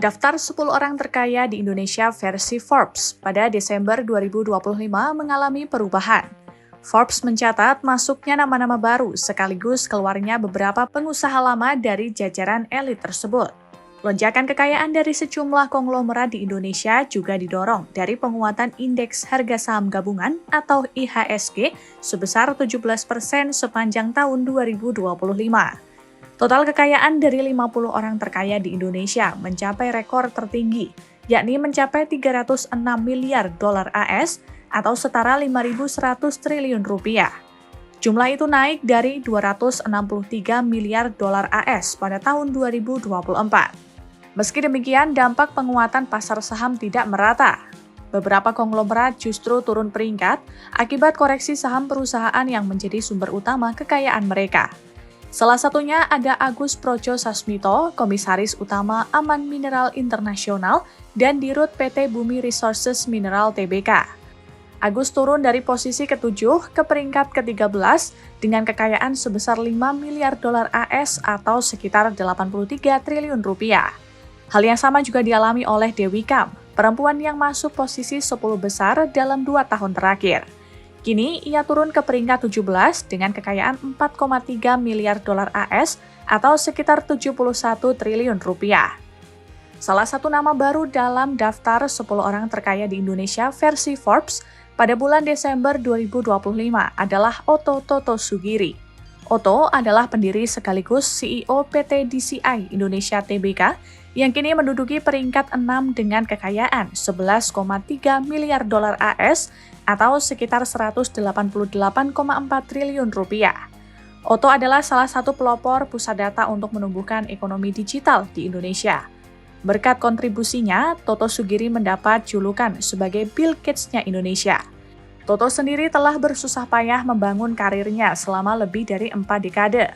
Daftar 10 orang terkaya di Indonesia versi Forbes pada Desember 2025 mengalami perubahan. Forbes mencatat masuknya nama-nama baru sekaligus keluarnya beberapa pengusaha lama dari jajaran elit tersebut. Lonjakan kekayaan dari sejumlah konglomerat di Indonesia juga didorong dari penguatan indeks harga saham gabungan atau IHSG sebesar 17% sepanjang tahun 2025. Total kekayaan dari 50 orang terkaya di Indonesia mencapai rekor tertinggi, yakni mencapai 306 miliar dolar AS atau setara 5.100 triliun rupiah. Jumlah itu naik dari 263 miliar dolar AS pada tahun 2024. Meski demikian, dampak penguatan pasar saham tidak merata. Beberapa konglomerat justru turun peringkat akibat koreksi saham perusahaan yang menjadi sumber utama kekayaan mereka. Salah satunya ada Agus Projo Sasmito, Komisaris Utama Aman Mineral Internasional dan Dirut PT Bumi Resources Mineral Tbk. Agus turun dari posisi ke-7 ke peringkat ke-13 dengan kekayaan sebesar 5 miliar dolar AS atau sekitar 83 triliun rupiah. Hal yang sama juga dialami oleh Dewi Kam, perempuan yang masuk posisi 10 besar dalam 2 tahun terakhir. Kini, ia turun ke peringkat 17 dengan kekayaan 4,3 miliar dolar AS atau sekitar 71 triliun rupiah. Salah satu nama baru dalam daftar 10 orang terkaya di Indonesia versi Forbes pada bulan Desember 2025 adalah Otto Toto Sugiri. Otto adalah pendiri sekaligus CEO PT DCI Indonesia Tbk yang kini menduduki peringkat 6 dengan kekayaan 11,3 miliar dolar AS atau sekitar 188,4 triliun rupiah. Otto adalah salah satu pelopor pusat data untuk menumbuhkan ekonomi digital di Indonesia. Berkat kontribusinya, Toto Sugiri mendapat julukan sebagai Bill Gates-nya Indonesia. Toto sendiri telah bersusah payah membangun karirnya selama lebih dari 4 dekade.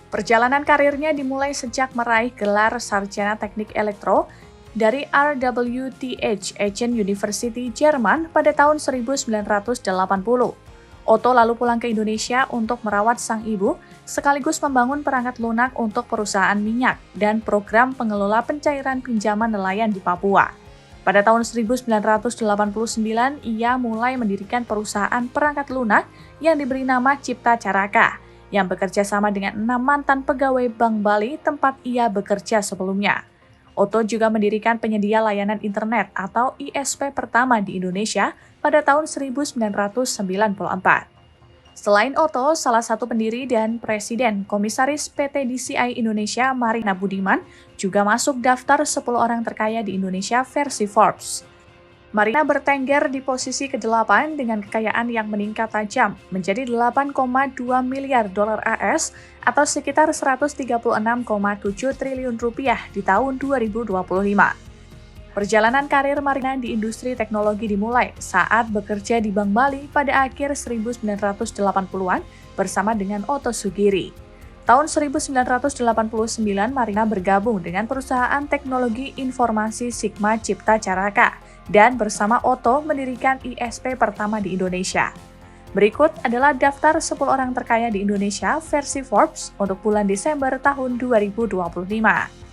Perjalanan karirnya dimulai sejak meraih gelar sarjana teknik elektro dari RWTH Aachen University, Jerman pada tahun 1980. Otto lalu pulang ke Indonesia untuk merawat sang ibu, sekaligus membangun perangkat lunak untuk perusahaan minyak dan program pengelola pencairan pinjaman nelayan di Papua. Pada tahun 1989, ia mulai mendirikan perusahaan perangkat lunak yang diberi nama Cipta Caraka, yang bekerja sama dengan 6 mantan pegawai Bank Bali tempat ia bekerja sebelumnya. Otto juga mendirikan penyedia layanan internet atau ISP pertama di Indonesia pada tahun 1994. Selain Otto, salah satu pendiri dan presiden Komisaris PT DCI Indonesia Marina Budiman juga masuk daftar 10 orang terkaya di Indonesia versi Forbes. Marina bertengger di posisi ke-8 dengan kekayaan yang meningkat tajam menjadi 8,2 miliar dolar AS atau sekitar 136,7 triliun rupiah di tahun 2025. Perjalanan karir Marina di industri teknologi dimulai saat bekerja di Bank Bali pada akhir 1980-an bersama dengan Otto Sugiri. Tahun 1989, Marina bergabung dengan perusahaan teknologi informasi Sigma Cipta Caraka dan bersama Otto mendirikan ISP pertama di Indonesia. Berikut adalah daftar 10 orang terkaya di Indonesia versi Forbes untuk bulan Desember tahun 2025.